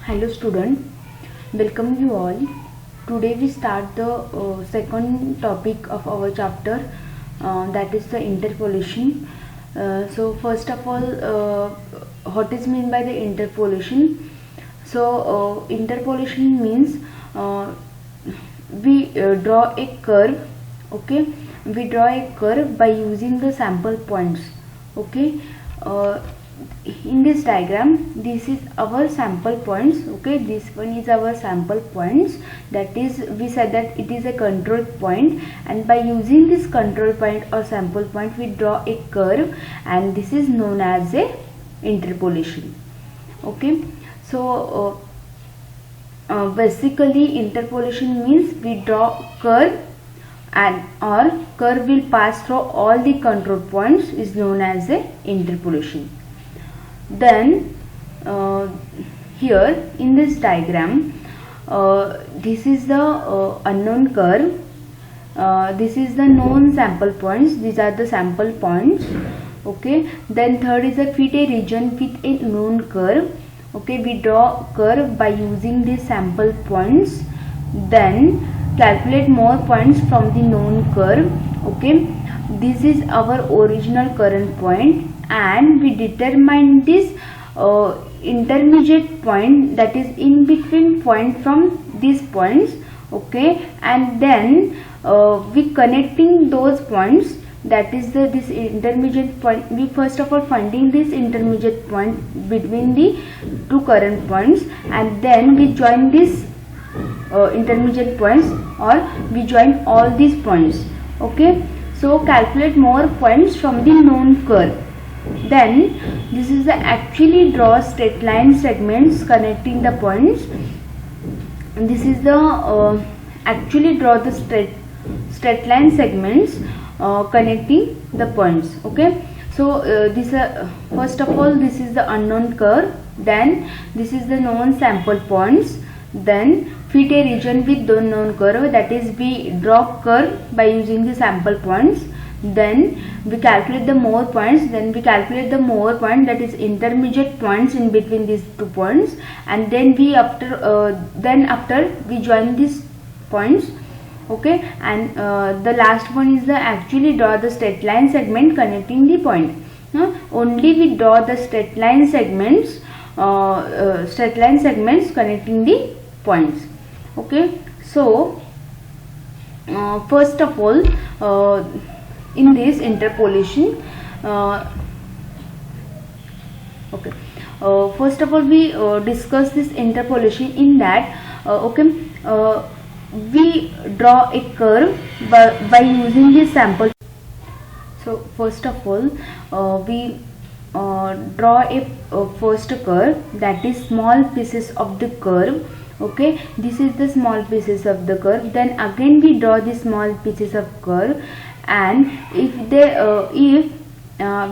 Hello student, welcome you all. Today we start the second topic of our chapter, that is the interpolation. So first of all, what is meant by the interpolation? So interpolation means we draw a curve. Okay, we draw a curve by using the sample points. Okay, in this diagram, this is our sample points. Okay, this one is our sample points, that is, we said that it is a control point, and by using this control point or sample point we draw a curve, and this is known as a interpolation. Okay, so basically interpolation means we draw curve, and our curve will pass through all the control points, is known as a interpolation. Then here in this diagram, this is the unknown curve, this is the known sample points, these are the sample points. Okay, then third is a fit a region with a known curve. Okay, we draw curve by using these sample points, then calculate more points from the known curve. Okay, this is our original current point, and we determine this intermediate point, that is in between point from these points. Okay, and then we connecting those points, that is this intermediate point. We first of all finding this intermediate point between the two current points, and then we join this intermediate points, or we join all these points. Okay, so calculate more points from the known curve. Then this is the actually draw straight line segments connecting the points. And this is the actually draw the straight line segments connecting the points. Okay, so this first of all, this is the unknown curve, then this is the known sample points, then fit a region with the known curve, that is we draw curve by using the sample points, then we calculate the more points, then we calculate the more point, that is intermediate points in between these two points, and then we after we join these points. Okay, and the last one is the actually draw the straight line segment connecting the point. Only we draw the straight line segments connecting the points. Okay, so first of all, in this interpolation, first of all we discuss this interpolation in that we draw a curve by using this sample. So first of all, we draw a first curve, that is small pieces of the curve. Okay, this is the small pieces of the curve, then again we draw the small pieces of curve, and if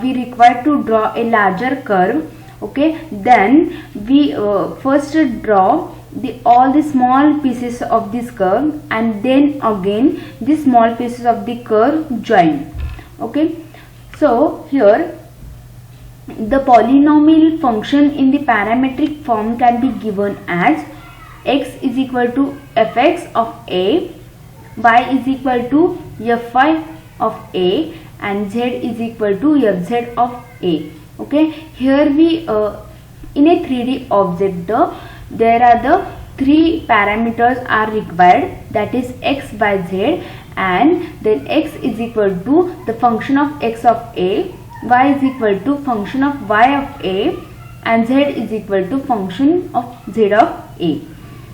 we require to draw a larger curve, okay, then we first draw all the small pieces of this curve, and then again the small pieces of the curve join. Okay, so here the polynomial function in the parametric form can be given as x is equal to fx of a, y is equal to fy of a, and z is equal to fz of a. Okay, here we in a 3D object, there are the three parameters are required, that is x, y, z, and then x is equal to the function of x of a, y is equal to function of y of a, and z is equal to function of z of a.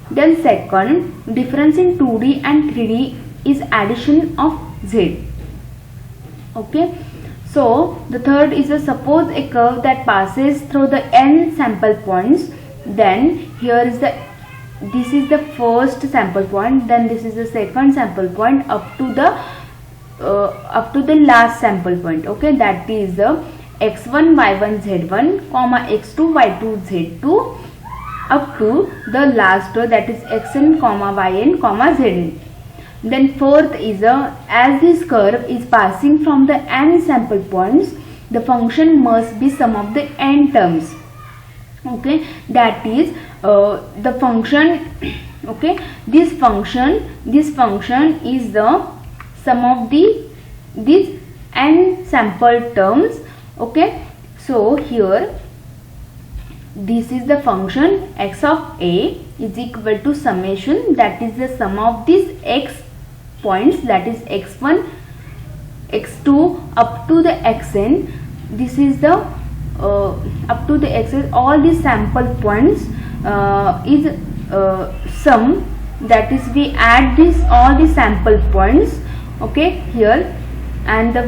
Then second, difference in 2D and 3D is addition of z. Okay, so the third is suppose a curve that passes through the n sample points, then here is this is the first sample point, then this is the second sample point up to the last sample point. Okay, that is the x1 y1 z1 comma x2 y2 z2 up to the last row, that is xn comma yn comma zn. Then fourth is as this curve is passing from the n sample points, the function must be sum of the n terms. okay, that is the function, okay, this function is the sum of these n sample terms, okay. So here this is the function x of a is equal to summation, that is the sum of these x points, that is x1 x2 up to the xn. This is the up to the xn, all these sample points is sum, that is we add this all the sample points, okay, here, and the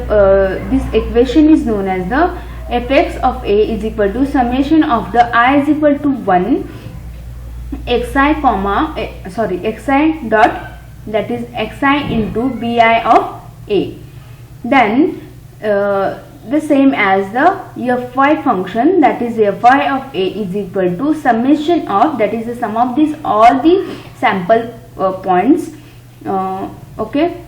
this equation is known as the fx of a is equal to summation of the I is equal to 1 xi comma xi dot, that is xi into bi of a. Then the same as the fy function, that is fy of a is equal to summation of, that is the sum of this all the sample points, okay,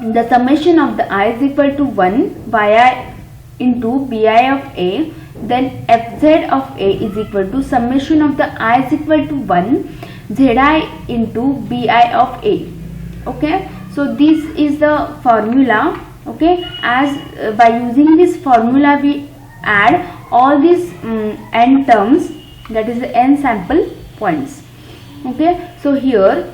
the summation of the I is equal to 1 bi into bi of a. Then fz of a is equal to summation of the I is equal to 1 zi into bi of a, okay. So this is the formula, okay. As by using this formula we add all these n terms, that is the n sample points, okay. So here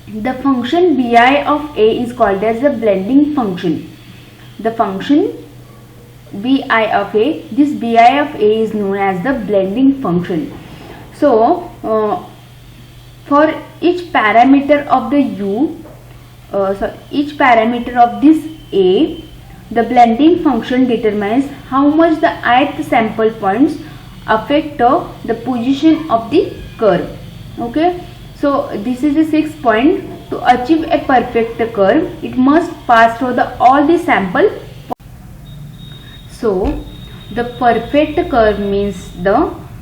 the function bi of a is called as the blending function. The function bi of a, this bi of a is known as the blending function. So for each parameter of the u, each parameter of this a, the blending function determines how much the ith sample points affect the position of the curve, okay. So this is the 6th point. To achieve a perfect curve, it must pass through the all the sample. So the perfect curve means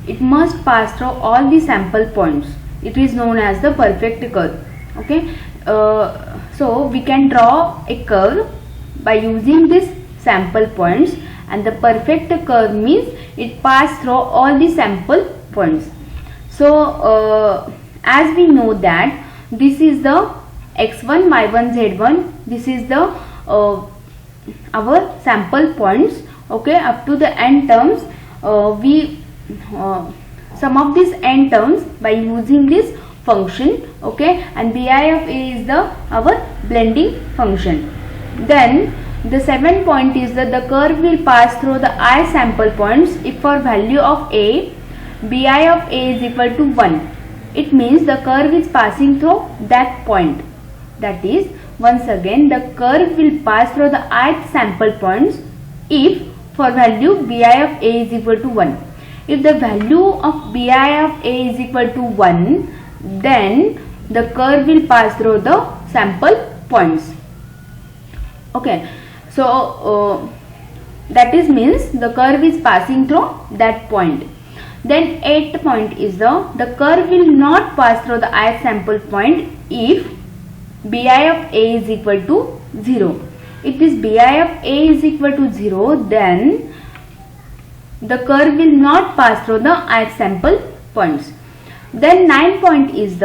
it must pass through all the sample points. It is known as the perfect curve, okay. So we can draw a curve by using this sample points, and the perfect curve means it passes through all the sample points. So as we know that this is the x1 y1 z1, this is the our sample points, okay, up to the n terms. We sum of these n terms by using this function, okay, and bi of a is the our blending function. Then the 7th point is that the curve will pass through the I sample points if for value of a, bi of a is equal to 1. It means the curve is passing through that point. That is, once again, the curve will pass through the ith sample points if for value bi of a is equal to 1. If the value of bi of a is equal to 1, then the curve will pass through the sample points, okay. So that is means the curve is passing through that point. Then 8th point is the curve will not pass through the ith sample point if bi of a is equal to 0. If this bi of a is equal to 0, then the curve will not pass through the ith sample points. Then 9th point is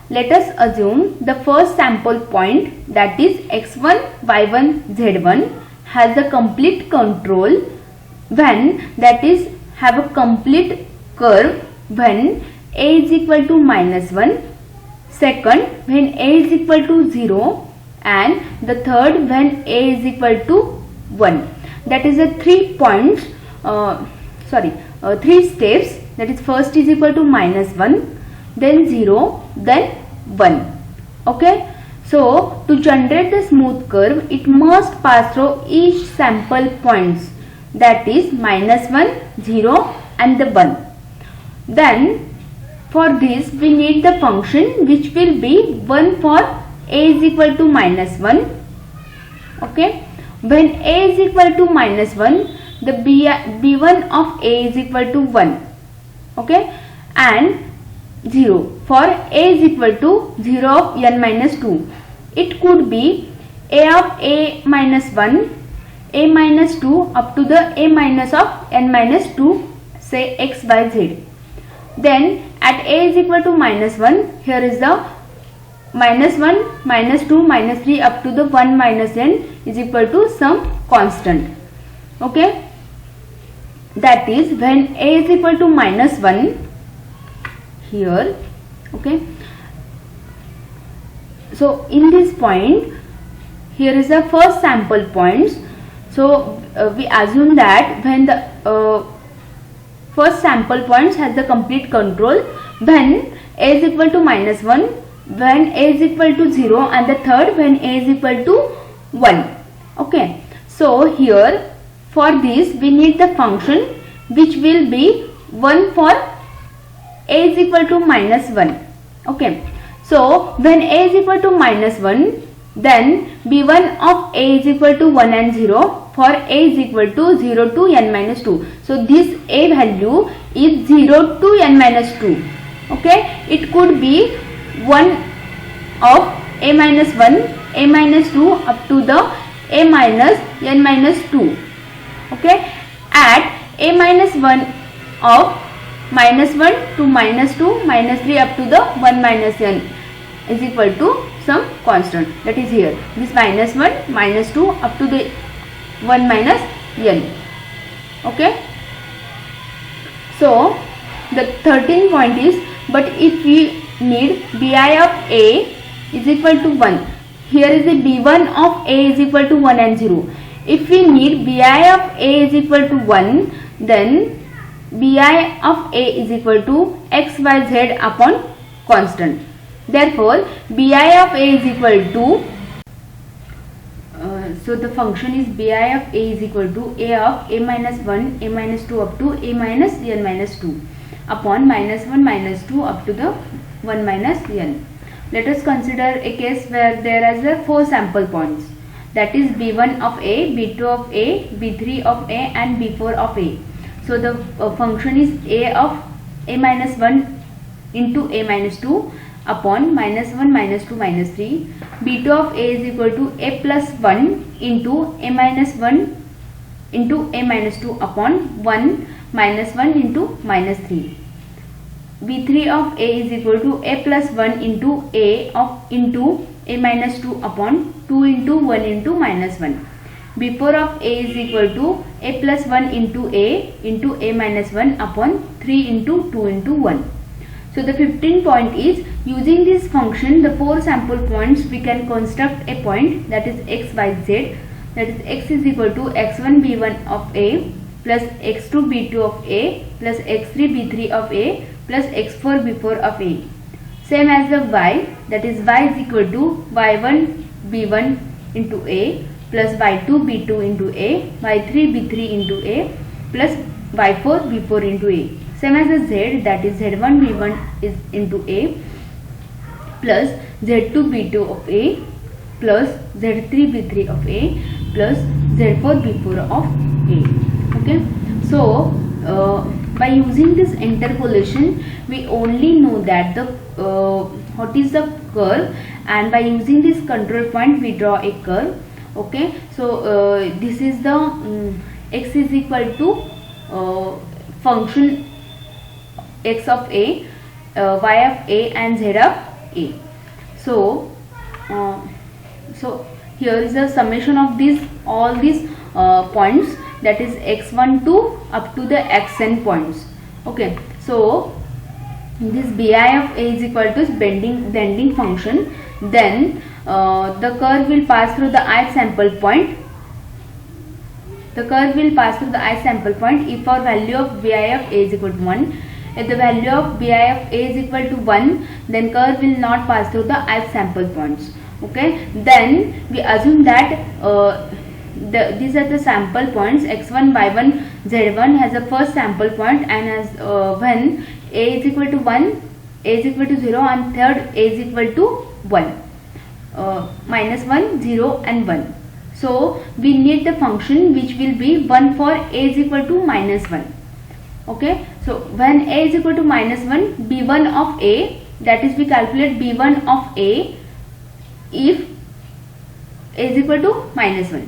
let us assume the first sample point, that is x1 y1 z1 has the complete control when, that is have a complete curve when a is equal to -1, second when a is equal to 0, and the third when a is equal to 1. That is the 3 points, 3 steps, that is first is equal to -1, then 0, then 1, okay. So to generate the smooth curve, it must pass through each sample points, that is -1, 0 and the 1. Then for this we need the function which will be 1 for a is equal to -1, okay. When a is equal to -1, the b1 of a is equal to 1, okay, and 0 for a is equal to 0 of n minus 2. It could be a of a minus 1, a minus 2 up to the a minus of n minus 2 say x by z. Then at a is equal to -1, here is the -1, -2, -3 up to the 1 minus n is equal to some constant. Okay, that is when a is equal to -1 here. Okay, so in this point, here is the first sample points. So we assume that when the first sample points has the complete control, when a is equal to -1, when a is equal to 0, and the third when a is equal to 1. Okay, so here for this we need the function which will be 1 for a is equal to -1. Okay, so when a is equal to -1, then b1 of a is equal to 1 and 0 for a is equal to 0 to n minus 2. So this a value is 0 to n minus 2. Okay, it could be 1 of a minus 1, a minus 2 up to the a minus n minus 2. Okay, at a minus 1 of -1 to -2 -3 up to the 1 minus n is equal to some constant, that is here this -1 -2 up to the 1 minus n. Okay, so the 13th point is, but if we need bi of a is equal to 1, here is the b1 of a is equal to 1 and 0. If we need bi of a is equal to 1, then bi of a is equal to x y z upon constant. Therefore bi of a is equal to so the function is bi of a is equal to a of a minus 1, a minus 2 up to a minus n minus 2 upon -1 -2 up to the 1 minus n. Let us consider a case where there are 4 sample points, that is b1 of a, b2 of a, b3 of a and b4 of a. So the function is a of a minus 1 into a minus 2 upon -1 -2 -3. b2 of a is equal to a plus 1 into a minus 1 into a minus 2 upon 1 minus 1 into minus 3. b3 of a is equal to a plus 1 into a of into a minus 2 upon 2 into 1 into minus 1. b4 of a is equal to a plus 1 into a minus 1 upon 3 into 2 into 1. So the 15th point is, using this function, the 4 sample points, we can construct a point, that is x y z, that is x is equal to x1 b1 of a plus x2 b2 of a plus x3 b3 of a plus x4 b4 of a. Same as the y, that is y is equal to y1 b1 into a plus y2 b2 into a, y3 b3 into a plus y4 b4 into a. Same as the z, that is z1 b1 is into a plus z2 b2 of a plus z3 b3 of a plus z4 b4 of a. Okay, so by using this interpolation we only know that the what is the curve, and by using this control point we draw a curve. Okay, so this is the x is equal to function x of a, y of a and z of a. So so here is the summation of these all these points, that is x1 to up to the xn points. Okay, so this bi of a is equal to bending function. Then the curve will pass through the ith sample point. The curve will pass through the ith sample point if our value of bi of a is equal to 1. If the value of bi of a is equal to 1, then curve will not pass through the ith sample points. Okay, then we assume that these are the sample points. x1, y1, z1 has a first sample point, and as when a is equal to 1, a is equal to 0, and third a is equal to 1, -1, 0 and 1. So we need the function which will be 1 for a is equal to -1. Okay, so when a is equal to -1, b1 of a, that is we calculate b1 of a if a is equal to -1.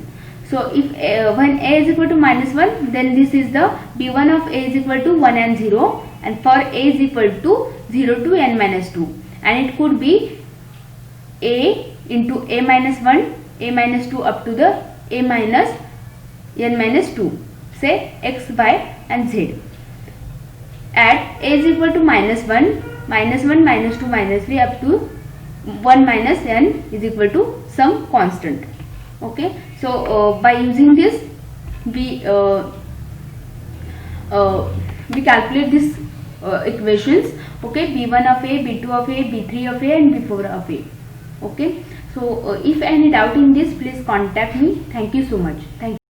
So if when a is equal to -1, then this is the b1 of a is equal to 1 and 0, and for a is equal to 0 to n minus 2, and it could be a into a minus 1, a minus 2 up to the a minus n minus 2, say x, y and z. At a is equal to -1, -1, -2, -3 up to 1 minus n is equal to some constant. Okay, so by using this we calculate this equations. Okay, b1 of a, b2 of a, b3 of a and b4 of a. Okay, so if any doubt in this, please contact me. Thank you so much. Thank you.